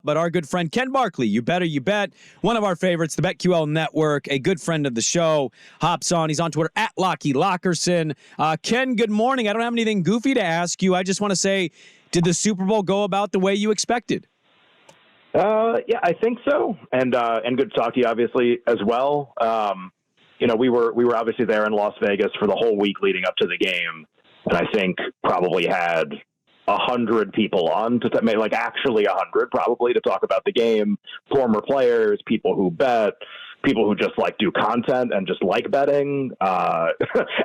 But our good friend Ken Barkley, You Better You Bet, one of our favorites, the BetQL Network, a good friend of the show, hops on. He's on Twitter at Lockie Lockerson. Ken, good morning. I don't have anything goofy to ask you. I just want to say, did the Super Bowl go about the way you expected? Yeah, I think so. And good to talk to you, obviously, as well. We were obviously there in Las Vegas for the whole week leading up to the game, and I think probably had 100 people on to like actually 100 probably to talk about the game. Former players, people who bet, people who just like do content and just like betting,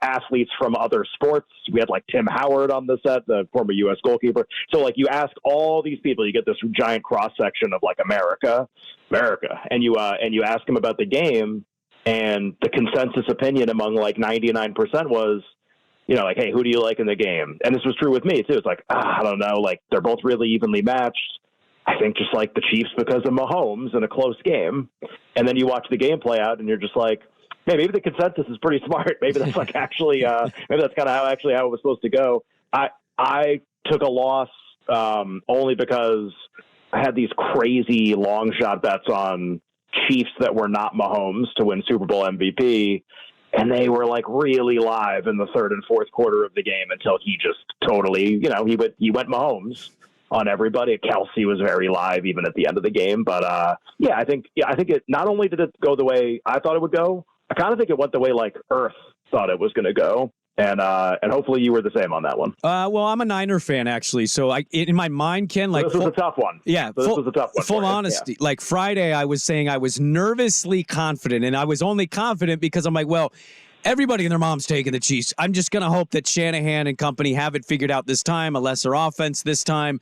athletes from other sports. We had like Tim Howard on the set, the former U.S. goalkeeper. So like you ask all these people, you get this giant cross section of like America, and you ask them about the game, and the consensus opinion among like 99% was, like, hey, who do you like in the game? And this was true with me too. It's like, I don't know, like they're both really evenly matched. I think just like the Chiefs because of Mahomes in a close game. And then you watch the game play out and you're just like, hey, maybe the consensus is pretty smart. Maybe that's like actually, maybe that's kind of how it was supposed to go. I took a loss only because I had these crazy long shot bets on Chiefs that were not Mahomes to win Super Bowl MVP. And they were like really live in the third and fourth quarter of the game until he just totally, he went Mahomes on everybody. Kelsey was very live even at the end of the game. But I think it not only did it go the way I thought it would go, I kind of think it went the way like Earth thought it was going to go. And hopefully you were the same on that one. Well, I'm a Niner fan, actually. So in my mind, Ken, like... So this was a tough one. Yeah. So this was a tough one. Full honesty. Yeah. Like Friday, I was saying I was nervously confident, and I was only confident because I'm like, well, everybody and their mom's taking the Chiefs. I'm just going to hope that Shanahan and company have it figured out this time, a lesser offense this time.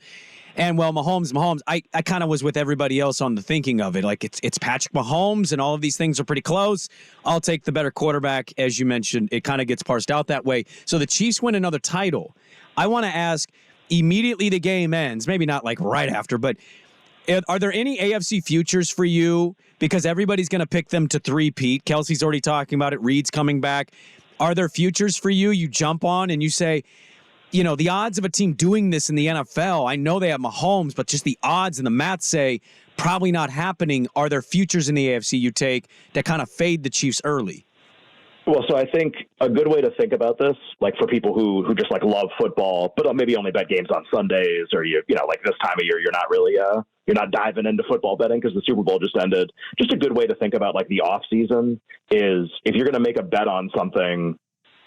And, well, Mahomes, I kind of was with everybody else on the thinking of it. Like, it's Patrick Mahomes, and all of these things are pretty close. I'll take the better quarterback. As you mentioned, it kind of gets parsed out that way. So the Chiefs win another title. I want to ask, immediately the game ends, maybe not like right after, but are there any AFC futures for you? Because everybody's going to pick them to three-peat. Kelsey's already talking about it. Reed's coming back. Are there futures for you? You jump on and you say, the odds of a team doing this in the NFL, I know they have Mahomes, but just the odds and the math say probably not happening. Are there futures in the AFC you take that kind of fade the Chiefs early? Well, so I think a good way to think about this, like for people who just like love football, but maybe only bet games on Sundays, or like this time of year, you're not really you're not diving into football betting because the Super Bowl just ended. Just a good way to think about like the off season is if you're going to make a bet on something,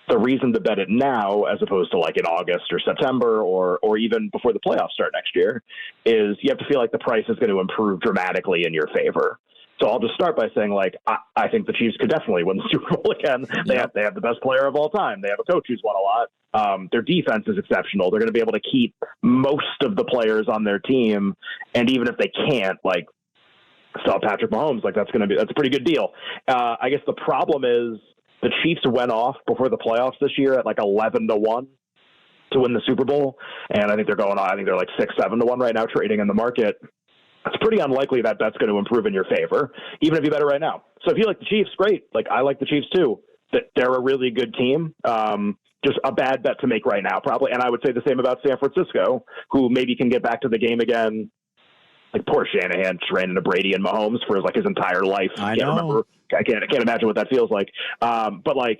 the reason to bet it now, as opposed to like in August or September or even before the playoffs start next year, is you have to feel like the price is going to improve dramatically in your favor. So I'll just start by saying, like, I think the Chiefs could definitely win the Super Bowl again. They have the best player of all time. They have a coach who's won a lot. Their defense is exceptional. They're going to be able to keep most of the players on their team, and even if they can't, like, still Patrick Mahomes, like that's a pretty good deal. I guess the problem is the Chiefs went off before the playoffs this year at like 11-1 to win the Super Bowl, and I think they're going on. I think they're like 6-7-1 right now, trading in the market. It's pretty unlikely that that's going to improve in your favor, even if you bet it right now. So if you like the Chiefs, great. Like I like the Chiefs too. That they're a really good team. Just a bad bet to make right now, probably. And I would say the same about San Francisco, who maybe can get back to the game again. Like poor Shanahan just ran into Brady and Mahomes for like his entire life. I can't imagine what that feels like. But like,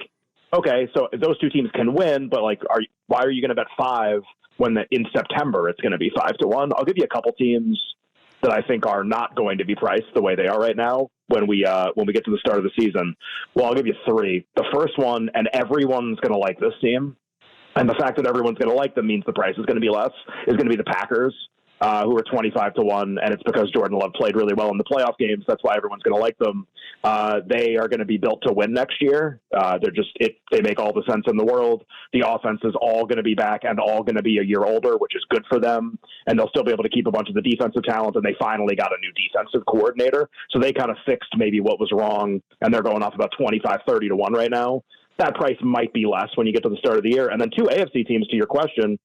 okay, so if those two teams can win, but like, why are you going to bet 5 when in September it's going to be 5-1? I'll give you a couple teams that I think are not going to be priced the way they are right now when we get to the start of the season. Well, I'll give you 3. The first one, and everyone's going to like this team, and the fact that everyone's going to like them means the price is going to be less, is going to be the Packers, who are 25-1, and it's because Jordan Love played really well in the playoff games. That's why everyone's going to like them. They are going to be built to win next year. They make all the sense in the world. The offense is all going to be back and all going to be a year older, which is good for them. And they'll still be able to keep a bunch of the defensive talent. And they finally got a new defensive coordinator. So they kind of fixed maybe what was wrong. And they're going off about 25-30-1 right now. That price might be less when you get to the start of the year. And then 2 AFC teams, to your question.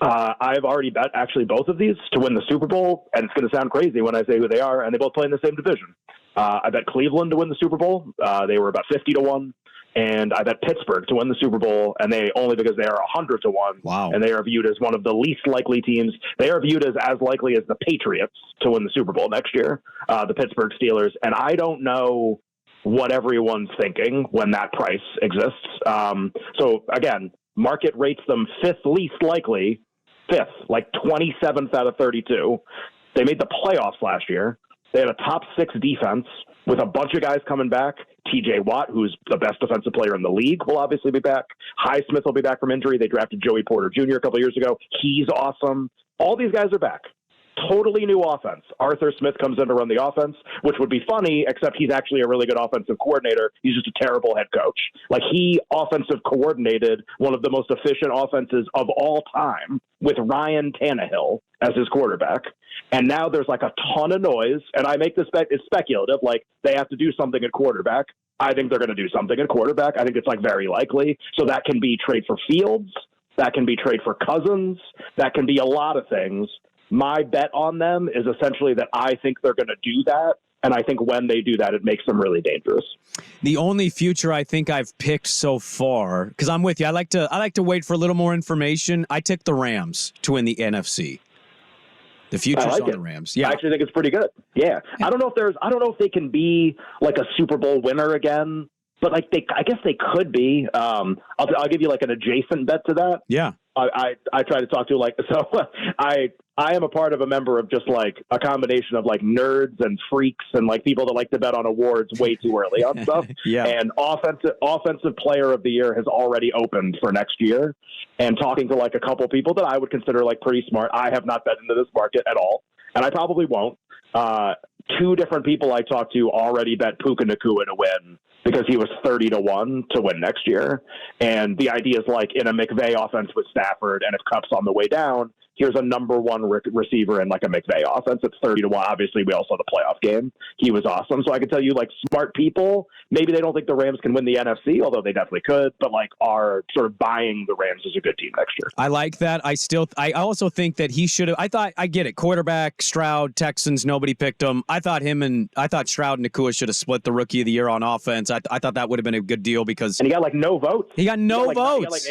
I've already bet actually both of these to win the Super Bowl, and it's going to sound crazy when I say who they are, and they both play in the same division. I bet Cleveland to win the Super Bowl. They were about 50-1. and I bet Pittsburgh to win the Super Bowl, and they only because they are 100 to 1. Wow. And they are viewed as one of the least likely teams. They are viewed as likely as the Patriots to win the Super Bowl next year, the Pittsburgh Steelers. And I don't know what everyone's thinking when that price exists. So again, market rates them fifth least likely, like 27th out of 32. They made the playoffs last year. They had a top 6 defense with a bunch of guys coming back. TJ Watt, who's the best defensive player in the league, will obviously be back. Highsmith will be back from injury. They drafted Joey Porter Jr. a couple years ago. He's awesome. All these guys are back. Totally new offense. Arthur Smith comes in to run the offense, which would be funny, except he's actually a really good offensive coordinator. He's just a terrible head coach. Like, he offensive coordinated one of the most efficient offenses of all time with Ryan Tannehill as his quarterback. And now there's like a ton of noise, and I make this it's speculative, like they have to do something at quarterback. I think they're going to do something at quarterback. I think it's like very likely. So that can be trade for Fields. That can be trade for Cousins. That can be a lot of things. My bet on them is essentially that I think they're going to do that. And I think when they do that, it makes them really dangerous. The only future I think I've picked so far, because I'm with you, I like to wait for a little more information. I took the Rams to win the NFC. The future's on the Rams. Yeah, I actually think it's pretty good. Yeah, I don't know if they can be like a Super Bowl winner again, but like I guess they could be. I'll give you like an adjacent bet to that. Yeah. I try to talk to I am a part of a member of just like a combination of like nerds and freaks and like people that like to bet on awards way too early on stuff. Yeah. And offensive player of the year has already opened for next year. And talking to like a couple people that I would consider like pretty smart. I have not bet into this market at all, and I probably won't. 2 different people I talked to already bet Puka Nacua to win because he was 30 to 1 to win next year. And the idea is like in a McVay offense with Stafford, and if Kupp's on the way down, here's a number 1 receiver in like a McVay offense. It's 30 to 1. Obviously, we also had the playoff game. He was awesome. So I can tell you, like, smart people, maybe they don't think the Rams can win the NFC, although they definitely could, but like are sort of buying the Rams as a good team next year. I like that. I also think that he should have. I get it. Quarterback, Stroud, Texans, nobody picked him. I thought Stroud and Nacua should have split the Rookie of the Year on offense. I thought that would have been a good deal because. And he got like no votes. He got no votes.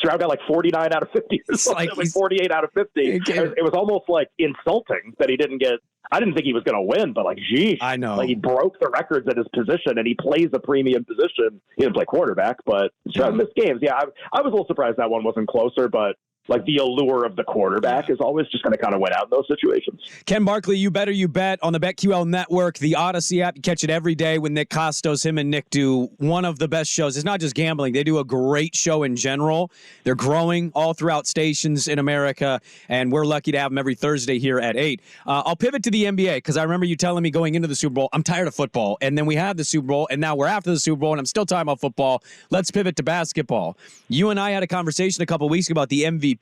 Stroud got like 49 out of 50. It's like 48 out of 50. It was almost like insulting that he didn't get. I didn't think he was going to win, but like, geez, I know. Like, he broke the records at his position, and he plays a premium position. He didn't play quarterback, but Stroud missed games. Yeah, I was a little surprised that one wasn't closer, but like the allure of the quarterback is always just going to kind of win out in those situations. Ken Barkley, You Better You Bet on the BetQL Network, the Odyssey app. You catch it every day when Nick Costos, him and Nick do one of the best shows. It's not just gambling. They do a great show in general. They're growing all throughout stations in America, and we're lucky to have them every Thursday here at 8. I'll pivot to the NBA because I remember you telling me going into the Super Bowl, I'm tired of football. And then we had the Super Bowl, and now we're after the Super Bowl, and I'm still talking about football. Let's pivot to basketball. You and I had a conversation a couple weeks ago about the MVP.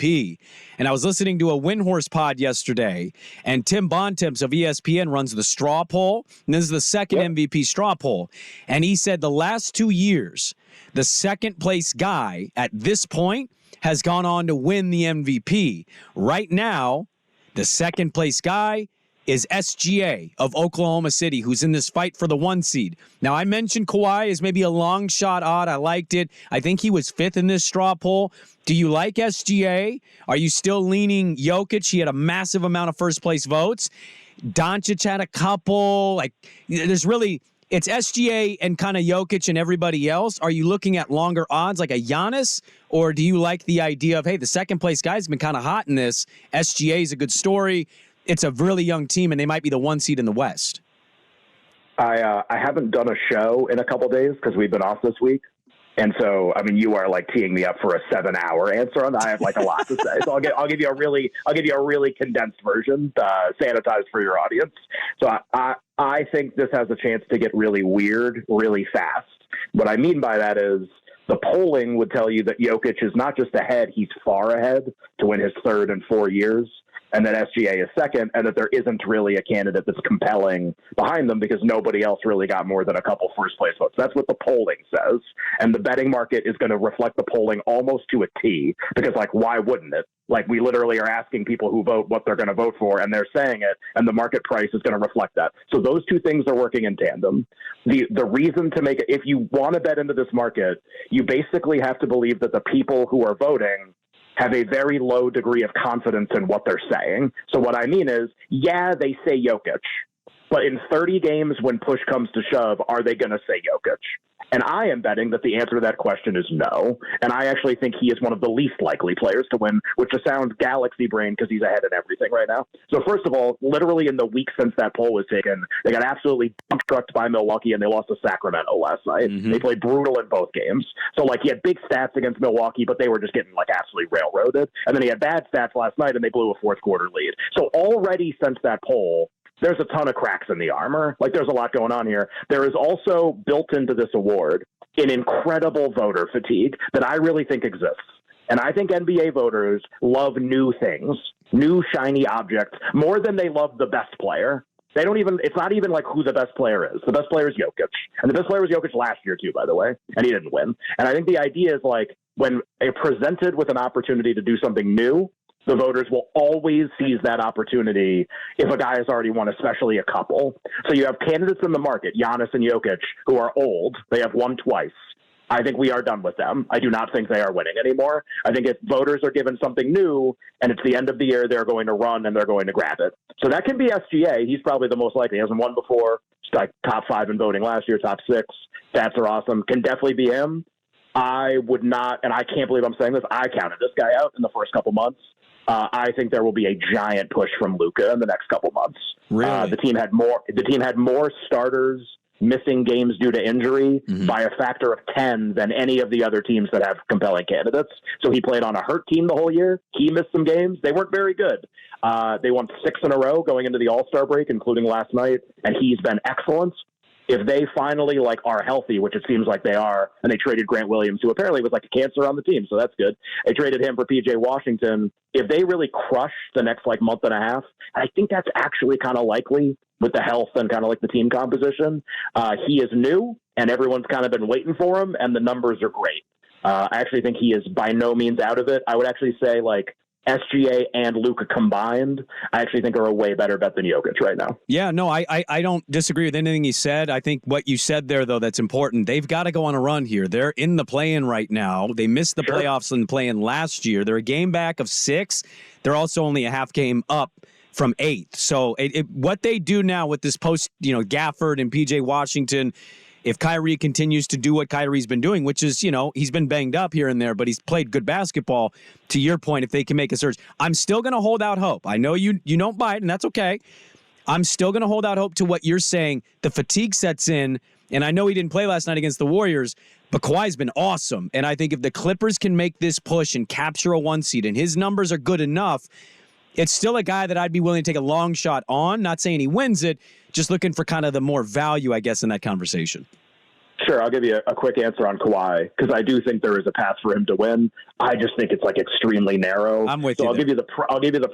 And I was listening to a Windhorse pod yesterday, and Tim Bontemps of ESPN runs the straw poll, and this is the second MVP straw poll. And he said the last 2 years, the second place guy at this point has gone on to win the MVP. Right now, the second place guy is SGA of Oklahoma City, who's in this fight for the 1 seed. Now, I mentioned Kawhi is maybe a long shot odd. I liked it. I think he was 5th in this straw poll. Do you like SGA? Are you still leaning Jokic? He had a massive amount of first-place votes. Doncic had a couple. Like, there's really... It's SGA and kind of Jokic and everybody else. Are you looking at longer odds like a Giannis? Or do you like the idea of, hey, the second-place guy's been kind of hot in this. SGA is a good story. It's a really young team, and they might be the 1 seed in the West. I haven't done a show in a couple days because we've been off this week. And so, I mean, you are like teeing me up for a 7-hour answer on that. I have like a lot to say. So I'll give you a really condensed version, sanitized for your audience. So I think this has a chance to get really weird, really fast. What I mean by that is the polling would tell you that Jokic is not just ahead, he's far ahead to win his 3rd in 4 years. and that SGA is second, and that there isn't really a candidate that's compelling behind them because nobody else really got more than a couple first-place votes. That's what the polling says, and the betting market is going to reflect the polling almost to a T because, like, why wouldn't it? Like, we literally are asking people who vote what they're going to vote for, and they're saying it, and the market price is going to reflect that. So those two things are working in tandem. The reason to make it, if you want to bet into this market, you basically have to believe that the people who are voting have a very low degree of confidence in what they're saying. So what I mean is, yeah, they say Jokic, but in 30 games when push comes to shove, are they going to say Jokic? And I am betting that the answer to that question is no. And I actually think he is one of the least likely players to win, which just sounds galaxy brain because he's ahead in everything right now. So first of all, literally in the week since that poll was taken, they got absolutely trucked by Milwaukee and they lost to Sacramento last night. Mm-hmm. They played brutal in both games. So like he had big stats against Milwaukee, but they were just getting like absolutely railroaded. And then he had bad stats last night and they blew a fourth quarter lead. So already since that poll, there's a ton of cracks in the armor. Like there's a lot going on here. There is also built into this award an incredible voter fatigue that I really think exists. And I think NBA voters love new things, new shiny objects more than they love the best player. They don't even, it's not even like who the best player is. The best player is Jokic. And the best player was Jokic last year too, by the way, and he didn't win. And I think the idea is like when they're presented with an opportunity to do something new, the voters will always seize that opportunity if a guy has already won, especially a couple. So you have candidates in the market, Giannis and Jokic, who are old. They have won twice. I think we are done with them. I do not think they are winning anymore. I think if voters are given something new and it's the end of the year, they're going to run and they're going to grab it. So that can be SGA. He's probably the most likely. He hasn't won before. He's like top 5 in voting last year, top 6. Stats are awesome. Can definitely be him. I would not, and I can't believe I'm saying this, I counted this guy out in the first couple months. I think there will be a giant push from Luka in the next couple months. Really? The team had more starters missing games due to injury by a factor of 10 than any of the other teams that have compelling candidates. So he played on a hurt team the whole year. He missed some games. They weren't very good. They won 6 in a row going into the All-Star break, including last night, and he's been excellent. If they finally are healthy, which it seems like they are, and they traded Grant Williams, who apparently was like a cancer on the team, so that's good. They traded him for PJ Washington. If they really crush the next month and a half, I think that's actually kind of likely with the health and kind of like the team composition. He is new, and everyone's kind of been waiting for him, and the numbers are great. I actually think he is by no means out of it. I would actually say SGA and Luka combined, I actually think are a way better bet than Jokic right now. Yeah, no, I don't disagree with anything he said. I think what you said there, though, that's important. They've got to go on a run here. They're in the play-in right now. They missed the playoffs in the play-in last year. They're a game back of 6. They're also only a half game up from 8th. So what they do now with this post, Gafford and PJ Washington, if Kyrie continues to do what Kyrie's been doing, which is, he's been banged up here and there, but he's played good basketball, to your point, if they can make a surge. I'm still going to hold out hope. I know you don't buy it, and that's okay. I'm still going to hold out hope to what you're saying. The fatigue sets in, and I know he didn't play last night against the Warriors, but Kawhi's been awesome. And I think if the Clippers can make this push and capture a 1 seed, and his numbers are good enough, it's still a guy that I'd be willing to take a long shot on. Not saying he wins it, just looking for kind of the more value, I guess, in that conversation. Sure, I'll give you a quick answer on Kawhi because I do think there is a path for him to win. I just think it's extremely narrow. I'm with you. I'll give you the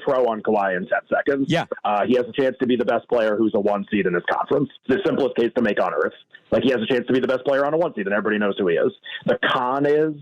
pro on Kawhi in 10 seconds. Yeah, he has a chance to be the best player who's a 1 seed in his conference. It's the simplest case to make on earth. He has a chance to be the best player on a 1 seed, and everybody knows who he is. The con is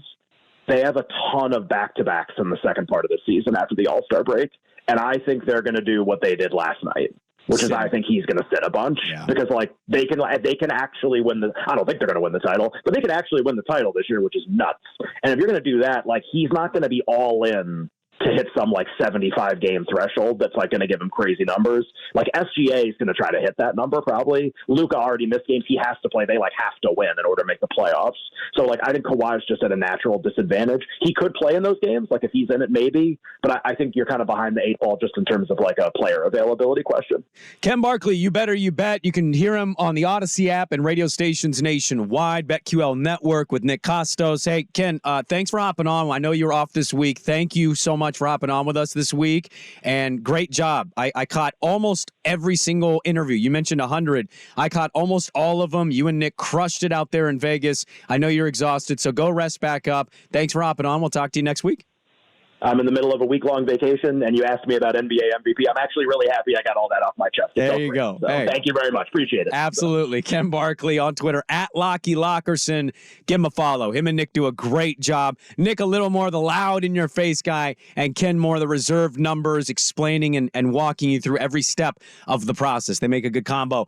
they have a ton of back-to-backs in the second part of the season after the All-Star break, and I think they're going to do what they did last night, which is I think he's going to sit a bunch because they can actually win I don't think they're going to win the title, but they can actually win the title this year, which is nuts. And if you're going to do that, he's not going to be all in to hit some 75 game threshold that's going to give him crazy numbers. SGA is going to try to hit that number probably. Luka already missed games. He has to play. They have to win in order to make the playoffs. So I think Kawhi's just at a natural disadvantage. He could play in those games, if he's in it maybe, but I think you're kind of behind the 8 ball just in terms of a player availability question. Ken Barkley, You Better You Bet. You can hear him on the Odyssey app and radio stations nationwide. BetQL Network with Nick Costos. Hey, Ken, thanks for hopping on. I know you're off this week. Thank you so much for hopping on with us this week, and great job. I caught almost every single interview. You mentioned 100. I caught almost all of them. You and Nick crushed it out there in Vegas. I know you're exhausted, so go rest back up. Thanks for hopping on. We'll talk to you next week. I'm in the middle of a week-long vacation, and you asked me about NBA MVP. I'm actually really happy I got all that off my chest. There you go. So hey. Thank you very much. Appreciate it. Absolutely. So. Ken Barkley on Twitter, at Lockie Lockerson. Give him a follow. Him and Nick do a great job. Nick, a little more the loud-in-your-face guy, and Ken more the reserved numbers, explaining and walking you through every step of the process. They make a good combo.